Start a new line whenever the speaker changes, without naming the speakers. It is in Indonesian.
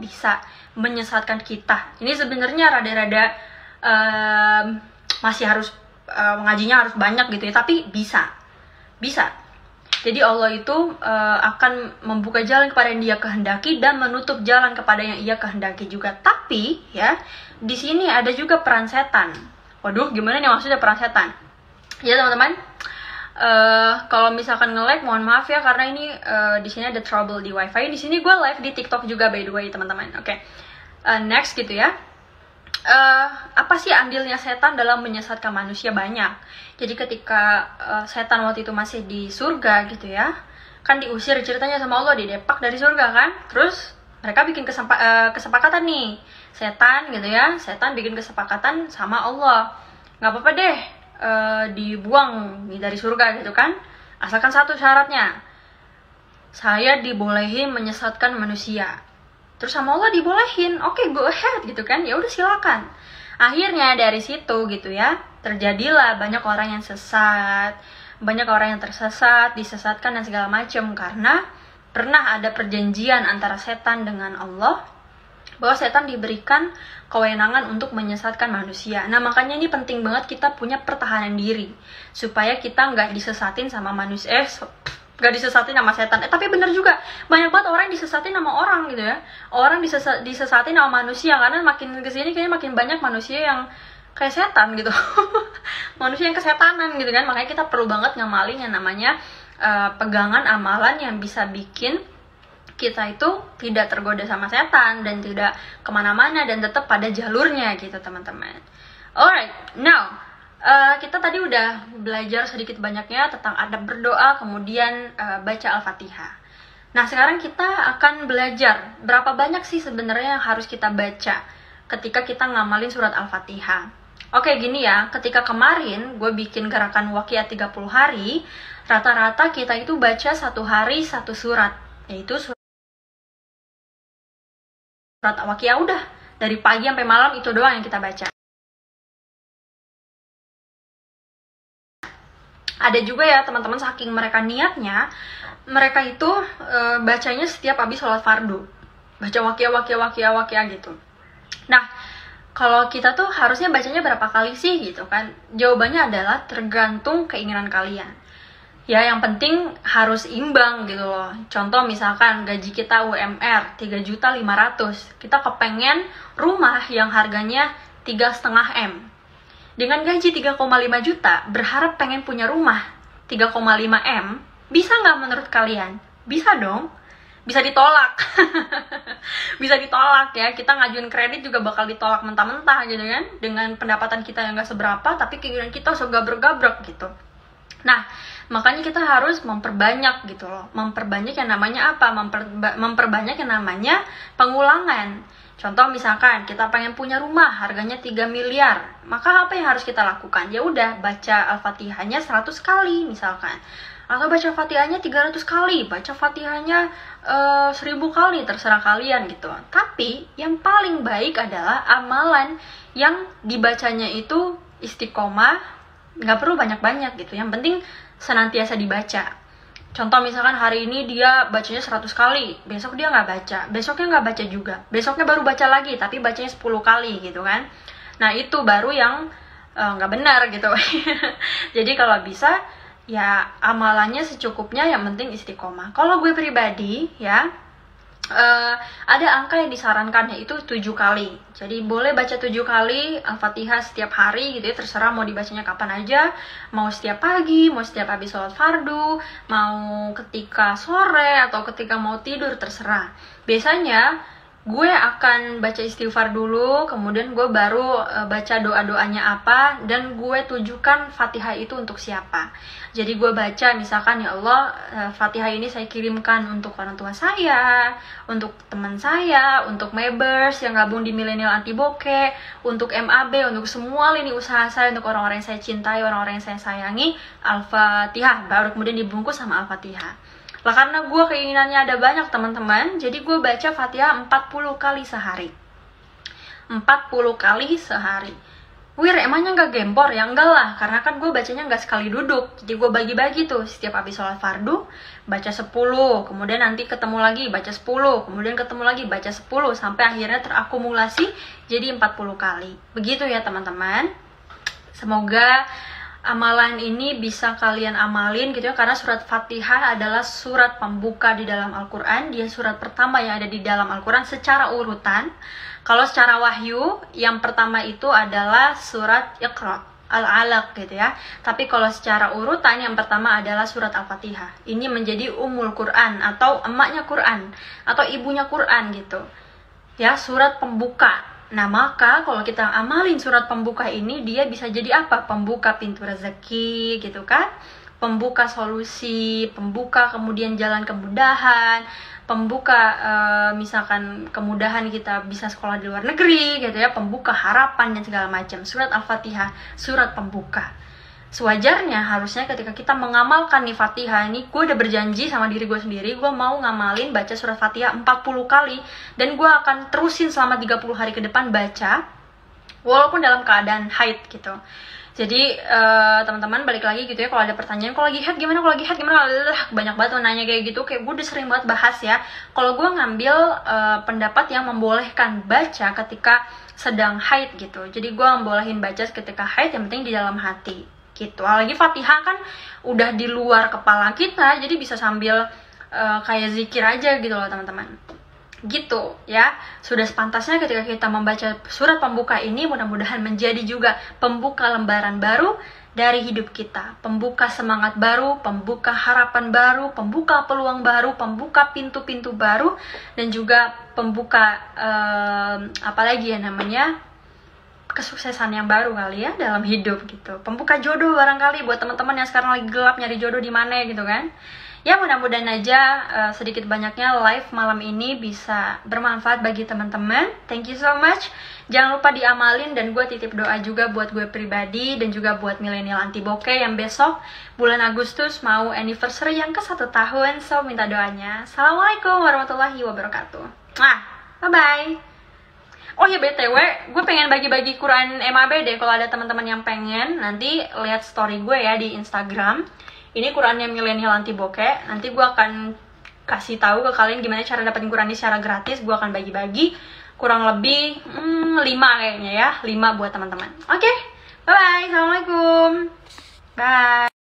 bisa menyesatkan kita. Ini sebenarnya rada-rada masih harus ngajinya harus banyak gitu ya, tapi bisa. Jadi Allah itu akan membuka jalan kepada yang Dia kehendaki dan menutup jalan kepada yang Ia kehendaki juga. Tapi ya, di sini ada juga peran setan. Waduh, gimana nih maksudnya peran setan? Ya teman-teman, kalau misalkan nge-lag mohon maaf ya, karena ini di sini ada trouble di wifi. Di sini gue live di TikTok juga by the way teman-teman. Oke. Next gitu ya. Apa sih andilnya setan dalam menyesatkan manusia? Banyak. Jadi ketika setan waktu itu masih di surga gitu ya, kan diusir ceritanya sama Allah, didepak dari surga kan. Terus mereka bikin kesepakatan nih, setan gitu ya, setan bikin kesepakatan sama Allah, nggak apa-apa deh dibuang dari surga gitu kan, asalkan satu syaratnya, saya dibolehin menyesatkan manusia. Terus sama Allah dibolehin, oke, go ahead gitu kan, ya udah silakan. Akhirnya dari situ gitu ya, terjadilah banyak orang yang sesat, banyak orang yang tersesat, disesatkan dan segala macam, karena pernah ada perjanjian antara setan dengan Allah bahwa setan diberikan kewenangan untuk menyesatkan manusia. Nah makanya ini penting banget kita punya pertahanan diri supaya kita nggak disesatin sama manusia, gak disesatin sama setan. Tapi bener juga, banyak banget orang yang disesatin sama orang gitu ya. Orang disesatin sama manusia, karena makin kesini kayaknya makin banyak manusia yang kayak setan gitu. Manusia yang kesetanan gitu kan. Makanya kita perlu banget ngamalin yang namanya pegangan amalan yang bisa bikin kita itu tidak tergoda sama setan dan tidak kemana-mana dan tetap pada jalurnya gitu teman-teman. Alright, now kita tadi udah belajar sedikit banyaknya tentang adab berdoa, kemudian baca Al-Fatihah. Nah sekarang kita akan belajar berapa banyak sih sebenarnya yang harus kita baca ketika kita ngamalin surat Al-Fatihah. Oke gini ya, ketika kemarin gue bikin gerakan Waqiah 30 hari, rata-rata kita itu baca satu hari satu surat, yaitu surat Waqiah. Udah dari pagi sampai malam itu doang yang kita baca. Ada juga ya teman-teman, saking mereka niatnya, mereka itu bacanya setiap habis sholat fardu, baca Waqiah gitu. Nah kalau kita tuh harusnya bacanya berapa kali sih gitu kan? Jawabannya adalah tergantung keinginan kalian. Ya yang penting harus imbang gitu loh. Contoh misalkan gaji kita UMR 3.500.000, kita kepengen rumah yang harganya 3,5 M. Dengan gaji 3,5 juta, berharap pengen punya rumah 3,5 M, bisa nggak menurut kalian? Bisa dong. Bisa ditolak. Bisa ditolak ya. Kita ngajuin kredit juga bakal ditolak mentah-mentah gitu kan. Dengan pendapatan kita yang nggak seberapa, tapi keinginan kita segabrek-gabrek gitu. Nah, makanya kita harus memperbanyak gitu loh. Memperbanyak yang namanya apa? Memperbanyak yang namanya pengulangan. Contoh misalkan kita pengen punya rumah harganya 3 miliar, maka apa yang harus kita lakukan? Ya udah baca Al-Fatihahnya 100 kali misalkan. Atau baca Fatihahnya 300 kali, baca Fatihahnya 1000 kali, terserah kalian gitu. Tapi yang paling baik adalah amalan yang dibacanya itu istiqomah, nggak perlu banyak-banyak gitu. Yang penting senantiasa dibaca. Contoh misalkan hari ini dia bacanya 100 kali, besok dia nggak baca, besoknya nggak baca juga, besoknya baru baca lagi, tapi bacanya 10 kali gitu kan. Nah itu baru yang nggak benar gitu. Jadi kalau bisa ya amalannya secukupnya, yang penting istiqomah. Kalau gue pribadi ya ada angka yang disarankan, yaitu 7 kali. Jadi boleh baca 7 kali Al-Fatihah setiap hari gitu ya, terserah mau dibacanya kapan aja, mau setiap pagi, mau setiap habis sholat fardu, mau ketika sore atau ketika mau tidur, terserah. Biasanya gue akan baca istighfar dulu, kemudian gue baru baca doa-doanya apa, dan gue tujukan Fatihah itu untuk siapa. Jadi gue baca misalkan, ya Allah, Fatihah ini saya kirimkan untuk orang tua saya, untuk teman saya, untuk members yang gabung di Milenial Anti Bokeh, untuk MAB, untuk semua lini usaha saya, untuk orang-orang yang saya cintai, orang-orang yang saya sayangi, Al-Fatihah, baru kemudian dibungkus sama Al-Fatihah. Lah karena gue keinginannya ada banyak teman-teman, jadi gue baca Fatihah 40 kali sehari. 40 kali sehari. Wir, emangnya nggak gempor? Ya enggak lah, karena kan gue bacanya nggak sekali duduk. Jadi gue bagi-bagi tuh, setiap habis sholat fardu, baca 10, kemudian nanti ketemu lagi, baca 10, kemudian ketemu lagi, baca 10, sampai akhirnya terakumulasi jadi 40 kali. Begitu ya teman-teman. Semoga amalan ini bisa kalian amalin gitu ya, karena surat Fatihah adalah surat pembuka di dalam Al-Quran. Dia surat pertama yang ada di dalam Al-Quran secara urutan. Kalau secara wahyu, yang pertama itu adalah surat Iqra, Al-Alaq gitu ya. Tapi kalau secara urutan, yang pertama adalah surat Al-Fatihah. Ini menjadi Ummul Quran atau emaknya Quran atau ibunya Quran gitu. Ya, surat pembuka. Nah, maka kalau kita amalin surat pembuka ini, dia bisa jadi apa? Pembuka pintu rezeki gitu kan. Pembuka solusi, pembuka kemudian jalan kemudahan, pembuka misalkan kemudahan kita bisa sekolah di luar negeri gitu ya, pembuka harapan dan segala macam. Surat Al-Fatihah, surat pembuka. Sewajarnya harusnya ketika kita mengamalkan nih Fatihah ini, gue udah berjanji sama diri gue sendiri, gue mau ngamalin baca surat Fatihah 40 kali, dan gue akan terusin selama 30 hari ke depan baca, walaupun dalam keadaan haid gitu. Jadi teman-teman balik lagi gitu ya, kalau ada pertanyaan, kalau lagi haid gimana, kalau lagi haid gimana, banyak banget nanya kayak gitu, kayak gue udah sering banget bahas ya. Kalau gue ngambil pendapat yang membolehkan baca ketika sedang haid gitu, jadi gue membolehin baca ketika haid, yang penting di dalam hati gitu. Apalagi Fatihah kan udah di luar kepala kita, jadi bisa sambil kayak zikir aja gitu loh teman-teman. Gitu ya, sudah sepantasnya ketika kita membaca surat pembuka ini, mudah-mudahan menjadi juga pembuka lembaran baru dari hidup kita, pembuka semangat baru, pembuka harapan baru, pembuka peluang baru, pembuka pintu-pintu baru, dan juga pembuka apalagi ya namanya, kesuksesan yang baru kali ya dalam hidup gitu. Pembuka jodoh barangkali buat teman-teman yang sekarang lagi gelap nyari jodoh di mana gitu kan. Ya mudah-mudahan aja sedikit banyaknya live malam ini bisa bermanfaat bagi teman-teman. Thank you so much. Jangan lupa diamalin, dan gue titip doa juga buat gue pribadi dan juga buat milenial anti bokeh yang besok bulan Agustus mau anniversary yang ke 1 tahun. So minta doanya. Assalamualaikum warahmatullahi wabarakatuh. Bye-bye. Oh ya BTW, gue pengen bagi-bagi Quran MAB deh. Kalau ada teman-teman yang pengen, nanti lihat story gue ya di Instagram. Ini Qurannya milenial anti bokeh. Nanti gue akan kasih tahu ke kalian gimana cara dapetin Quran ini secara gratis. Gue akan bagi-bagi kurang lebih 5 kayaknya ya, 5 buat teman-teman. Oke, bye bye, assalamualaikum, bye.